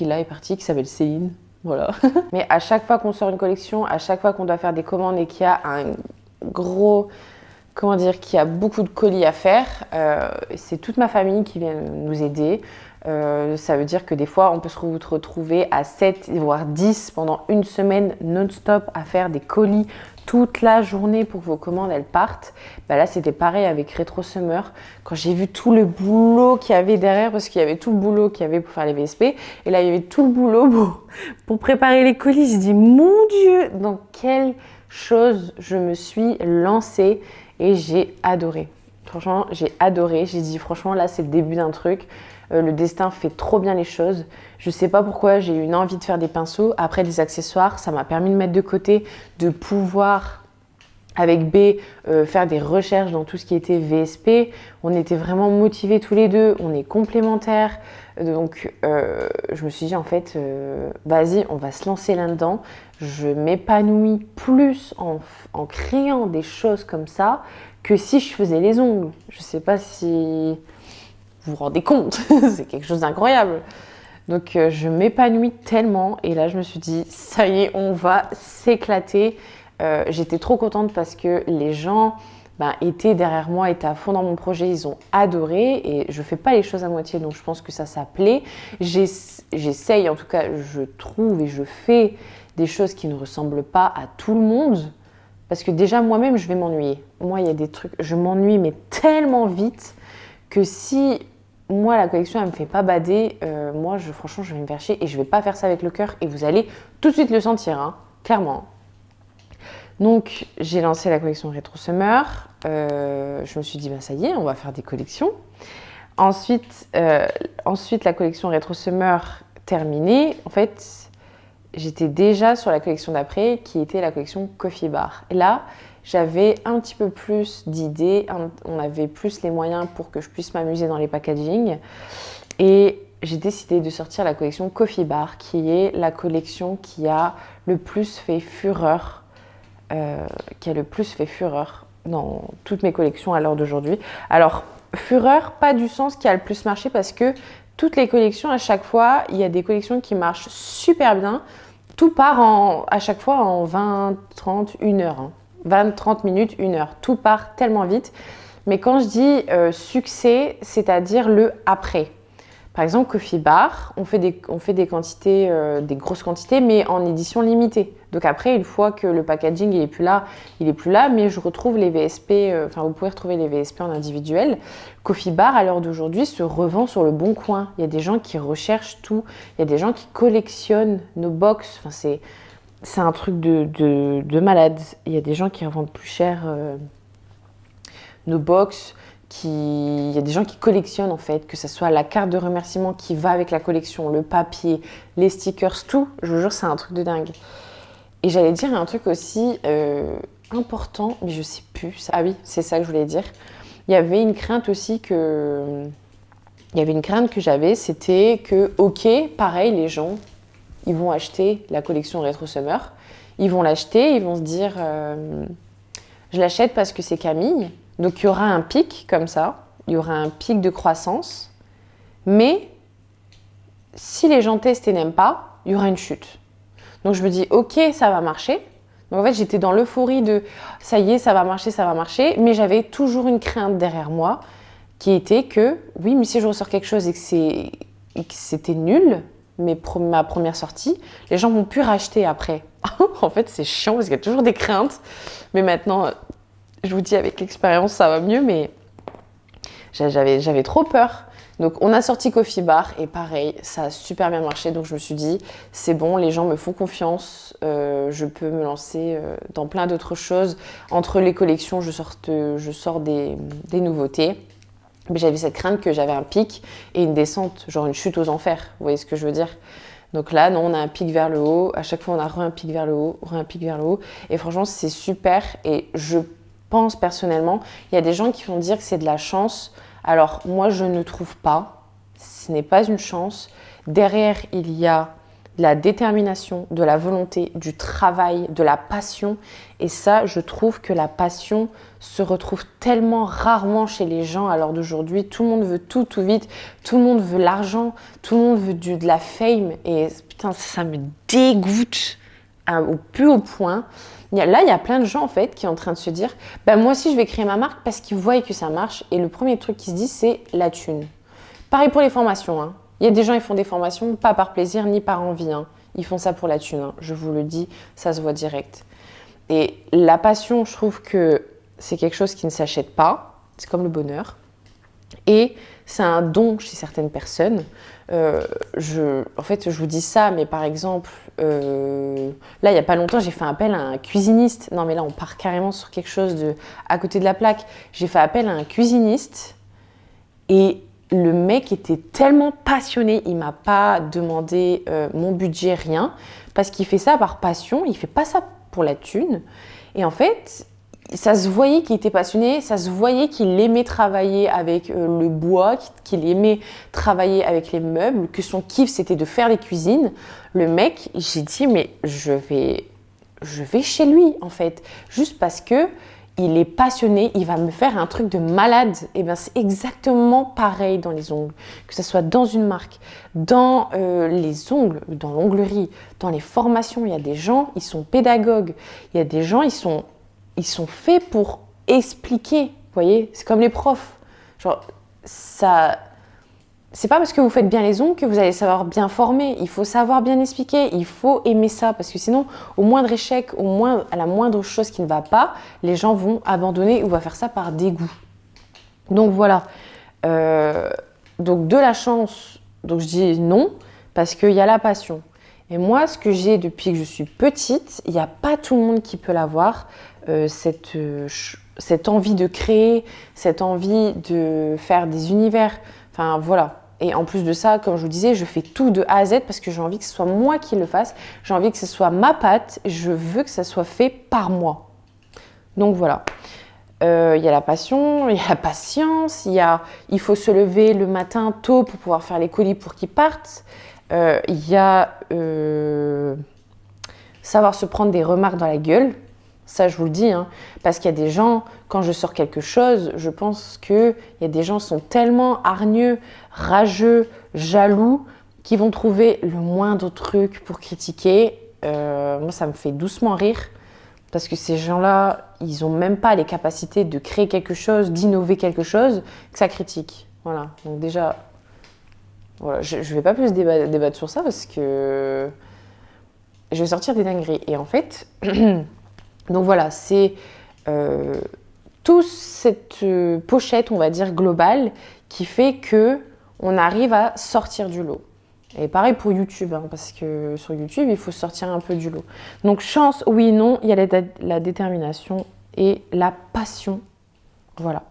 là est partie, qui s'appelle Céline. Voilà. Mais à chaque fois qu'on sort une collection, à chaque fois qu'on doit faire des commandes et qu'il y a un gros, qu'il y a beaucoup de colis à faire, c'est toute ma famille qui vient nous aider. Ça veut dire que des fois, on peut se retrouver à 7, voire 10 pendant une semaine non-stop à faire des colis toute la journée pour que vos commandes elles partent. Là, c'était pareil avec Retro Summer. Quand j'ai vu tout le boulot qu'il y avait derrière, parce qu'il y avait tout le boulot qu'il y avait pour faire les VSP, et là, il y avait tout le boulot pour préparer les colis. J'ai dit, mon Dieu, dans quelle chose je me suis lancée et j'ai adoré. Franchement, j'ai adoré. J'ai dit, franchement, là, c'est le début d'un truc. Le destin fait trop bien les choses. Je sais pas pourquoi j'ai eu une envie de faire des pinceaux. Après, des accessoires, ça m'a permis de mettre de côté, de pouvoir, avec B, faire des recherches dans tout ce qui était VSP. On était vraiment motivés tous les deux. On est complémentaires. Donc, je me suis dit, en fait, vas-y, on va se lancer là-dedans. Je m'épanouis plus en créant des choses comme ça que si je faisais les ongles. Je sais pas si vous vous rendez compte, c'est quelque chose d'incroyable. Donc je m'épanouis tellement et là je me suis dit ça y est, on va s'éclater. J'étais trop contente parce que les gens étaient derrière moi, étaient à fond dans mon projet, ils ont adoré et je fais pas les choses à moitié donc je pense que ça plaît. J'essaye, en tout cas je trouve et je fais des choses qui ne ressemblent pas à tout le monde parce que déjà moi-même je vais m'ennuyer. Moi il y a des trucs, je m'ennuie mais tellement vite que si moi la collection elle me fait pas bader, franchement je vais me faire chier et je vais pas faire ça avec le cœur et vous allez tout de suite le sentir, hein, clairement. Donc j'ai lancé la collection Retro Summer, je me suis dit ça y est, on va faire des collections. Ensuite la collection Retro Summer terminée, en fait j'étais déjà sur la collection d'après qui était la collection Coffee Bar. Et là j'avais un petit peu plus d'idées, on avait plus les moyens pour que je puisse m'amuser dans les packaging. Et j'ai décidé de sortir la collection Coffee Bar, qui est la collection qui a le plus fait fureur, dans toutes mes collections à l'heure d'aujourd'hui. Alors, fureur, pas du sens qui a le plus marché parce que toutes les collections, à chaque fois, il y a des collections qui marchent super bien. Tout part à chaque fois en 20, 30, 1 heure. Hein. 20, 30 minutes, 1 heure. Tout part tellement vite. Mais quand je dis succès, c'est-à-dire le après. Par exemple, Coffee Bar, on fait des quantités, des grosses quantités, mais en édition limitée. Donc après, une fois que le packaging il est plus là, mais je retrouve les VSP, vous pouvez retrouver les VSP en individuel. Coffee Bar, à l'heure d'aujourd'hui, se revend sur le bon coin. Il y a des gens qui recherchent tout, il y a des gens qui collectionnent nos box. C'est un truc de malade. Il y a des gens qui revendent plus cher nos box. Il y a des gens qui collectionnent en fait, que ce soit la carte de remerciement qui va avec la collection, le papier, les stickers, tout. Je vous jure, c'est un truc de dingue. Et j'allais dire un truc aussi important, mais je sais plus. Ah oui, c'est ça que je voulais dire. Il y avait une crainte aussi que j'avais, c'était que, ok, pareil, les gens, ils vont acheter la collection Retro Summer. Ils vont l'acheter, ils vont se dire je l'achète parce que c'est Camille. Donc il y aura un pic comme ça, il y aura un pic de croissance. Mais si les gens testent et n'aiment pas, il y aura une chute. Donc je me dis ok, ça va marcher. Donc en fait j'étais dans l'euphorie de ça y est, ça va marcher. Mais j'avais toujours une crainte derrière moi qui était que oui, mais si je ressors quelque chose et que c'était nul, ma première sortie, les gens vont plus racheter après. En fait, c'est chiant parce qu'il y a toujours des craintes. Mais maintenant, je vous dis, avec l'expérience, ça va mieux. Mais j'avais trop peur. Donc, on a sorti Coffee Bar et pareil, ça a super bien marché. Donc, je me suis dit, c'est bon, les gens me font confiance. Je peux me lancer dans plein d'autres choses. Entre les collections, je sors des nouveautés. Mais j'avais cette crainte que j'avais un pic et une descente, genre une chute aux enfers. Vous voyez ce que je veux dire? Donc là, non, on a un pic vers le haut. À chaque fois, on a un pic vers le haut, un pic vers le haut. Et franchement, c'est super. Et je pense personnellement, il y a des gens qui vont dire que c'est de la chance. Alors, moi, je ne trouve pas. Ce n'est pas une chance. Derrière, il y a de la détermination, de la volonté, du travail, de la passion. Et ça, je trouve que la passion se retrouve tellement rarement chez les gens à l'heure d'aujourd'hui. Tout le monde veut tout vite. Tout le monde veut l'argent. Tout le monde veut de la fame. Et putain, ça me dégoûte au plus haut point. Là, il y a plein de gens en fait qui sont en train de se dire moi aussi, je vais créer ma marque parce qu'ils voient que ça marche. Et le premier truc qu'ils se disent, c'est la thune. Pareil pour les formations, hein. Il y a des gens qui font des formations, pas par plaisir ni par envie. Hein. Ils font ça pour la thune, hein. Je vous le dis, ça se voit direct. Et la passion, je trouve que c'est quelque chose qui ne s'achète pas. C'est comme le bonheur. Et c'est un don chez certaines personnes. En fait, je vous dis ça, mais par exemple, là, il n'y a pas longtemps, j'ai fait appel à un cuisiniste. Non, mais là, on part carrément sur quelque chose à côté de la plaque. J'ai fait appel à un cuisiniste et le mec était tellement passionné, il m'a pas demandé mon budget, rien, parce qu'il fait ça par passion, il fait pas ça pour la thune. Et en fait, ça se voyait qu'il était passionné, ça se voyait qu'il aimait travailler avec le bois, qu'il aimait travailler avec les meubles, que son kiff c'était de faire les cuisines. Le mec, j'ai dit mais je vais chez lui en fait, juste parce que il est passionné, il va me faire un truc de malade. Et bien c'est exactement pareil dans les ongles. Que ce soit dans une marque, dans les ongles, dans l'onglerie, dans les formations, il y a des gens, ils sont pédagogues. Il y a des gens, ils sont faits pour expliquer. Vous voyez, c'est comme les profs. Genre, ça... C'est pas parce que vous faites bien les ongles que vous allez savoir bien former. Il faut savoir bien expliquer. Il faut aimer ça parce que sinon, au moindre échec, à la moindre chose qui ne va pas, les gens vont abandonner ou vont faire ça par dégoût. Donc voilà. Donc de la chance, donc je dis non parce qu'il y a la passion. Et moi, ce que j'ai depuis que je suis petite, il n'y a pas tout le monde qui peut l'avoir, cette envie de créer, cette envie de faire des univers. Enfin voilà. Et en plus de ça, comme je vous disais, je fais tout de A à Z parce que j'ai envie que ce soit moi qui le fasse. J'ai envie que ce soit ma patte. Je veux que ça soit fait par moi. Donc voilà. Il y a la passion, il y a la patience, il faut se lever le matin tôt pour pouvoir faire les colis pour qu'ils partent. Il y a savoir se prendre des remarques dans la gueule. Ça, je vous le dis, hein, parce qu'il y a des gens, quand je sors quelque chose, je pense qu'il y a des gens qui sont tellement hargneux, rageux, jaloux, qui vont trouver le moindre truc pour critiquer. Moi, ça me fait doucement rire, parce que ces gens-là, ils n'ont même pas les capacités de créer quelque chose, d'innover quelque chose, que ça critique. Voilà, donc déjà, voilà, je ne vais pas plus débattre sur ça, parce que je vais sortir des dingueries. Et en fait... Donc voilà, c'est toute cette pochette, on va dire, globale qui fait qu'on arrive à sortir du lot. Et pareil pour YouTube, hein, parce que sur YouTube, il faut sortir un peu du lot. Donc chance, oui, non, il y a la détermination et la passion. Voilà.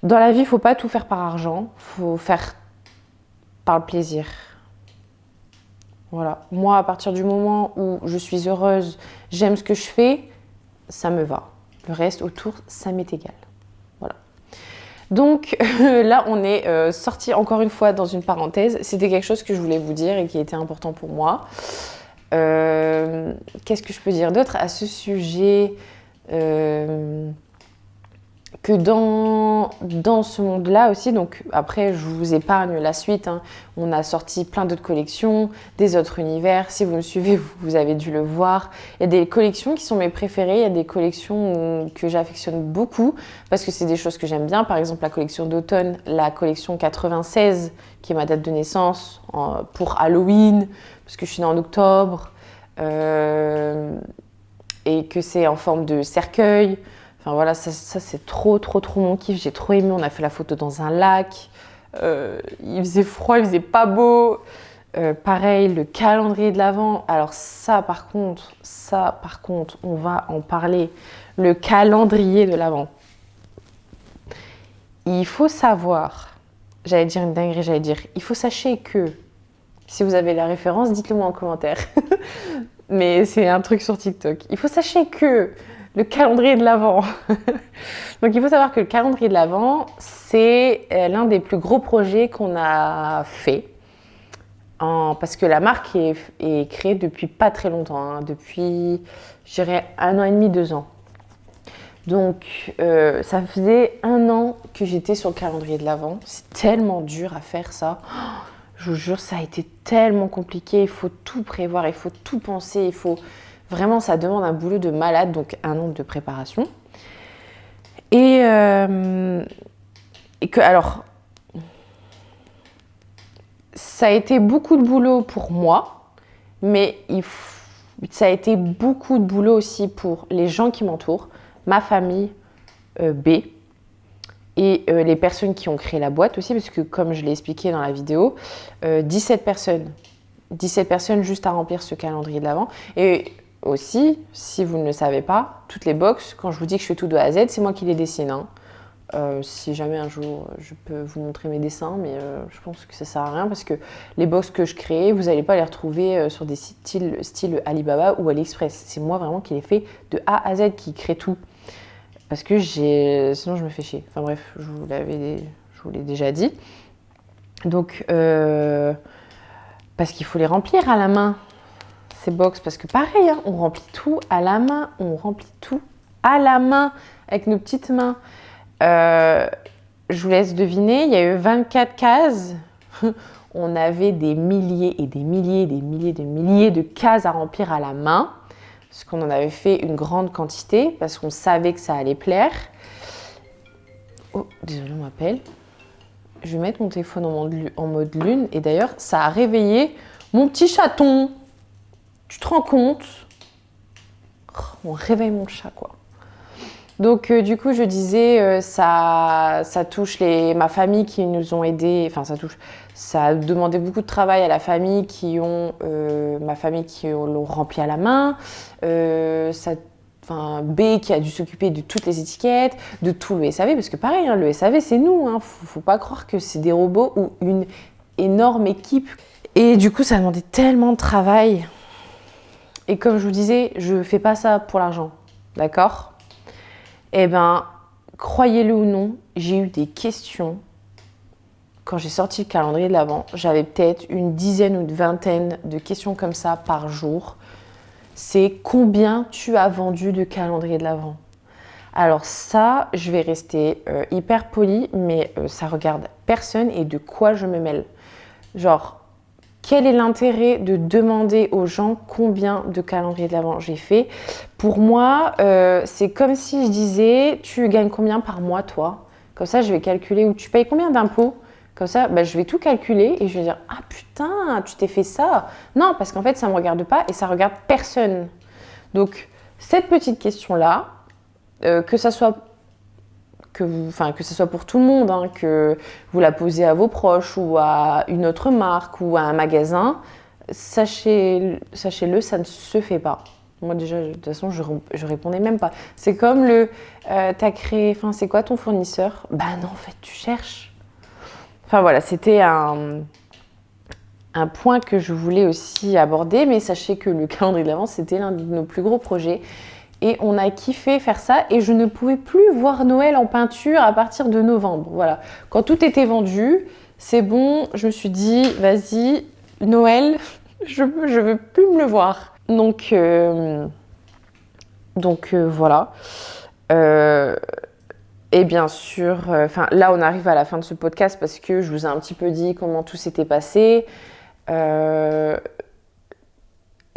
Dans la vie, il ne faut pas tout faire par argent, il faut faire par le plaisir. Voilà. Moi, à partir du moment où je suis heureuse, j'aime ce que je fais, ça me va. Le reste autour, ça m'est égal. Voilà. Donc là, on est sorti encore une fois dans une parenthèse. C'était quelque chose que je voulais vous dire et qui était important pour moi. Qu'est-ce que je peux dire d'autre à ce sujet que dans ce monde-là aussi, donc après je vous épargne la suite, hein, on a sorti plein d'autres collections, des autres univers, si vous me suivez vous avez dû le voir, il y a des collections qui sont mes préférées, il y a des collections que j'affectionne beaucoup parce que c'est des choses que j'aime bien, par exemple la collection d'automne, la collection 96 qui est ma date de naissance pour Halloween, parce que je suis née en octobre, et que c'est en forme de cercueil. Enfin voilà, ça c'est trop mon kiff, j'ai trop aimé, on a fait la photo dans un lac, il faisait froid, il faisait pas beau, pareil, le calendrier de l'Avent, alors ça par contre, on va en parler, le calendrier de l'Avent. il faut savoir, j'allais dire une dinguerie, il faut sachez que, si vous avez la référence, dites-le moi en commentaire. Mais c'est un truc sur TikTok. Il faut sachez que le calendrier de l'Avent. Donc il faut savoir que le calendrier de l'Avent, c'est l'un des plus gros projets qu'on a fait. Parce que la marque est créée depuis pas très longtemps, hein, depuis, je dirais, 1 an et demi, 2 ans. Donc ça faisait 1 an que j'étais sur le calendrier de l'Avent. C'est tellement dur à faire ça. Je vous jure, ça a été tellement compliqué. Il faut tout prévoir, il faut tout penser, vraiment, ça demande un boulot de malade, donc 1 an de préparation. Alors, ça a été beaucoup de boulot pour moi, mais ça a été beaucoup de boulot aussi pour les gens qui m'entourent, ma famille B, et les personnes qui ont créé la boîte aussi, parce que comme je l'ai expliqué dans la vidéo, 17 personnes juste à remplir ce calendrier de l'Avent. Et aussi, si vous ne le savez pas, toutes les box, quand je vous dis que je fais tout de A à Z, c'est moi qui les dessine. Hein. Si jamais un jour je peux vous montrer mes dessins, mais je pense que ça sert à rien parce que les box que je crée, vous n'allez pas les retrouver sur des sites style Alibaba ou AliExpress. C'est moi vraiment qui les fais de A à Z, qui crée tout. Parce que sinon je me fais chier. Enfin bref, je vous l'ai déjà dit. Donc, parce qu'il faut les remplir à la main, ces box. Parce que pareil, hein, on remplit tout à la main. Avec nos petites mains. Je vous laisse deviner, il y a eu 24 cases. On avait des milliers et des milliers de cases à remplir à la main. Parce qu'on en avait fait une grande quantité, parce qu'on savait que ça allait plaire. Oh, désolé, on m'appelle. Je vais mettre mon téléphone en mode lune. Et d'ailleurs, ça a réveillé mon petit chaton. Tu te rends compte? On réveille mon chat, quoi. Donc du coup, je disais, ça touche ma famille qui nous ont aidés. Enfin, ça a demandé beaucoup de travail à la famille ma famille qui l'ont rempli à la main. B qui a dû s'occuper de toutes les étiquettes, de tout le SAV, parce que pareil, hein, le SAV c'est nous. Hein, faut pas croire que c'est des robots ou une énorme équipe. Et du coup, ça a demandé tellement de travail. Et comme je vous disais, je fais pas ça pour l'argent, d'accord ? Eh bien, croyez-le ou non, j'ai eu des questions. Quand j'ai sorti le calendrier de l'Avent, j'avais peut-être une dizaine ou une vingtaine de questions comme ça par jour. C'est combien tu as vendu de calendrier de l'Avent? Alors ça, je vais rester hyper polie, mais ça regarde personne et de quoi je me mêle. Genre, quel est l'intérêt de demander aux gens combien de calendriers de l'Avent j'ai fait? Pour moi, c'est comme si je disais, tu gagnes combien par mois, toi? Comme ça, je vais calculer, ou tu payes combien d'impôts? Comme ça, je vais tout calculer et je vais dire, ah putain, tu t'es fait ça. Non, parce qu'en fait, ça ne me regarde pas et ça regarde personne. Donc, cette petite question-là, que ça soit pour tout le monde, hein, que vous la posez à vos proches ou à une autre marque ou à un magasin, sachez-le, ça ne se fait pas. Moi déjà, de toute façon, je répondais même pas. C'est comme t'as créé, c'est quoi ton fournisseur? Bah non, en fait, tu cherches. Enfin voilà, c'était un point que je voulais aussi aborder, mais sachez que le calendrier de l'Avent, c'était l'un de nos plus gros projets. Et on a kiffé faire ça et je ne pouvais plus voir Noël en peinture à partir de novembre. Voilà. Quand tout était vendu, c'est bon, je me suis dit, vas-y, Noël, je veux plus me le voir. Donc voilà. Et bien sûr, là on arrive à la fin de ce podcast parce que je vous ai un petit peu dit comment tout s'était passé.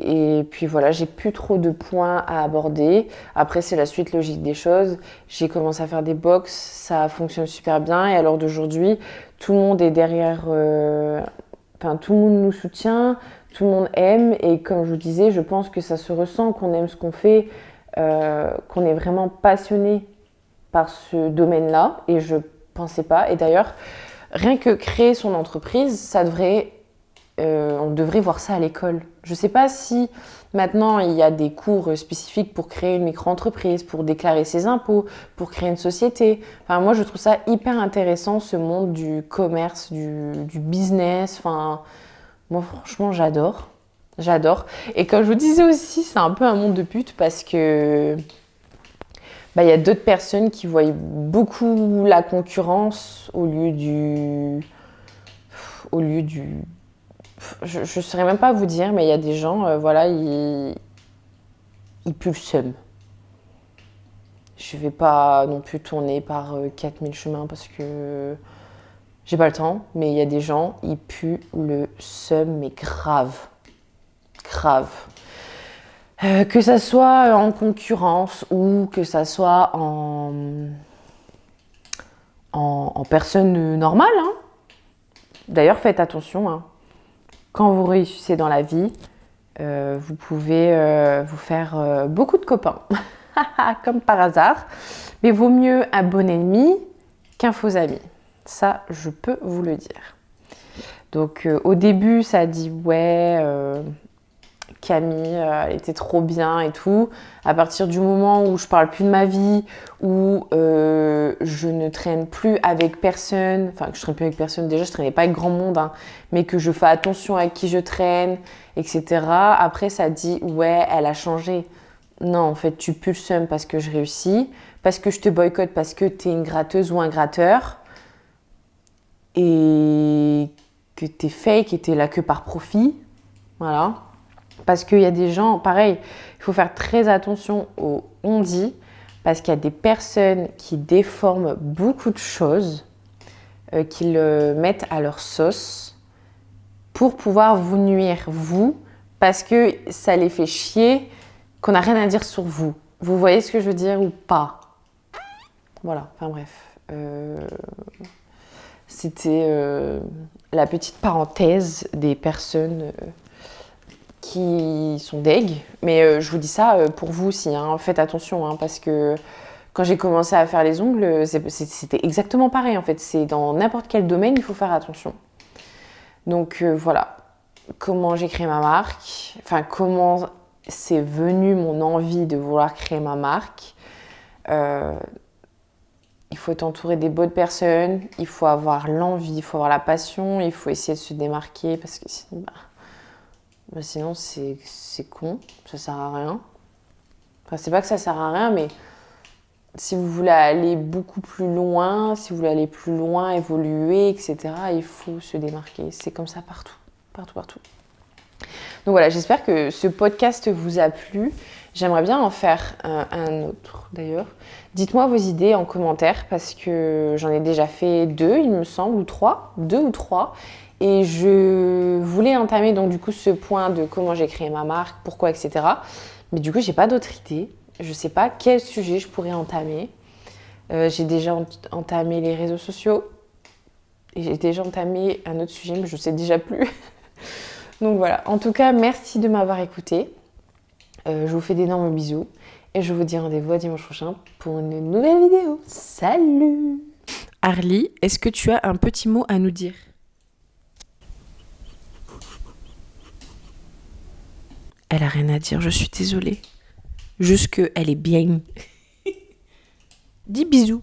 Et puis voilà, j'ai plus trop de points à aborder. Après, c'est la suite logique des choses. J'ai commencé à faire des box, ça fonctionne super bien. Et à l'heure d'aujourd'hui, tout le monde est derrière... tout le monde nous soutient, tout le monde aime. Et comme je vous disais, je pense que ça se ressent, qu'on aime ce qu'on fait, qu'on est vraiment passionné par ce domaine-là. Et je pensais pas. Et d'ailleurs, rien que créer son entreprise, ça devrait on devrait voir ça à l'école. Je ne sais pas si maintenant il y a des cours spécifiques pour créer une micro-entreprise, pour déclarer ses impôts, pour créer une société. Enfin, moi, je trouve ça hyper intéressant, ce monde du commerce, du business. Enfin, moi, franchement, j'adore. J'adore. Et comme je vous disais aussi, c'est un peu un monde de pute parce que il y a d'autres personnes qui voient beaucoup la concurrence au lieu du... Je ne saurais même pas vous dire, mais il y a des gens, voilà, ils puent le seum. Je ne vais pas non plus tourner par 4000 chemins parce que j'ai pas le temps, mais il y a des gens, ils puent le seum, mais grave. Grave. Que ça soit en concurrence ou que ça soit en personne normale. Hein. D'ailleurs, faites attention. Hein. Quand vous réussissez dans la vie, vous pouvez vous faire beaucoup de copains, comme par hasard. Mais vaut mieux un bon ennemi qu'un faux ami. Ça, je peux vous le dire. Donc, au début, ça a dit ouais, Camille, elle était trop bien et tout. À partir du moment où je parle plus de ma vie, où je ne traîne plus avec personne, enfin que je traîne plus avec personne, déjà je traînais pas avec grand monde, hein, mais que je fais attention avec qui je traîne, etc. Après ça dit ouais, elle a changé. Non, en fait, tu pues le seum parce que je réussis, parce que je te boycotte, parce que t'es une gratteuse ou un gratteur, et que t'es fake et t'es là que par profit. Voilà. Parce qu'il y a des gens, pareil, il faut faire très attention au on dit, parce qu'il y a des personnes qui déforment beaucoup de choses, qui le mettent à leur sauce pour pouvoir vous nuire, vous, parce que ça les fait chier, qu'on n'a rien à dire sur vous. Vous voyez ce que je veux dire ou pas? Voilà, enfin bref. C'était la petite parenthèse des personnes... qui sont deg, mais je vous dis ça pour vous aussi, hein. Faites attention, hein, parce que quand j'ai commencé à faire les ongles, c'était exactement pareil en fait, c'est dans n'importe quel domaine, il faut faire attention. Donc voilà, comment j'ai créé ma marque, enfin comment c'est venu mon envie de vouloir créer ma marque. Il faut t'entourer des bonnes personnes, il faut avoir l'envie, il faut avoir la passion, il faut essayer de se démarquer parce que sinon c'est con, ça sert à rien. Enfin, c'est pas que ça sert à rien, mais si vous voulez aller beaucoup plus loin, si vous voulez aller plus loin, évoluer, etc., il faut se démarquer. C'est comme ça partout, partout, partout. Donc voilà, j'espère que ce podcast vous a plu. J'aimerais bien en faire un autre d'ailleurs. Dites-moi vos idées en commentaire parce que j'en ai déjà fait 2, il me semble, ou 3. 2 ou 3. Et je voulais entamer donc du coup ce point de comment j'ai créé ma marque, pourquoi, etc. Mais du coup, j'ai pas d'autres idées. Je sais pas quel sujet je pourrais entamer. J'ai déjà entamé les réseaux sociaux. Et j'ai déjà entamé un autre sujet, mais je sais déjà plus. Donc voilà. En tout cas, merci de m'avoir écouté. Je vous fais d'énormes bisous. Et je vous dis rendez-vous à dimanche prochain pour une nouvelle vidéo. Salut! Arlie, est-ce que tu as un petit mot à nous dire? Elle a rien à dire, je suis désolée. Juste qu'elle est bien. Dis bisous.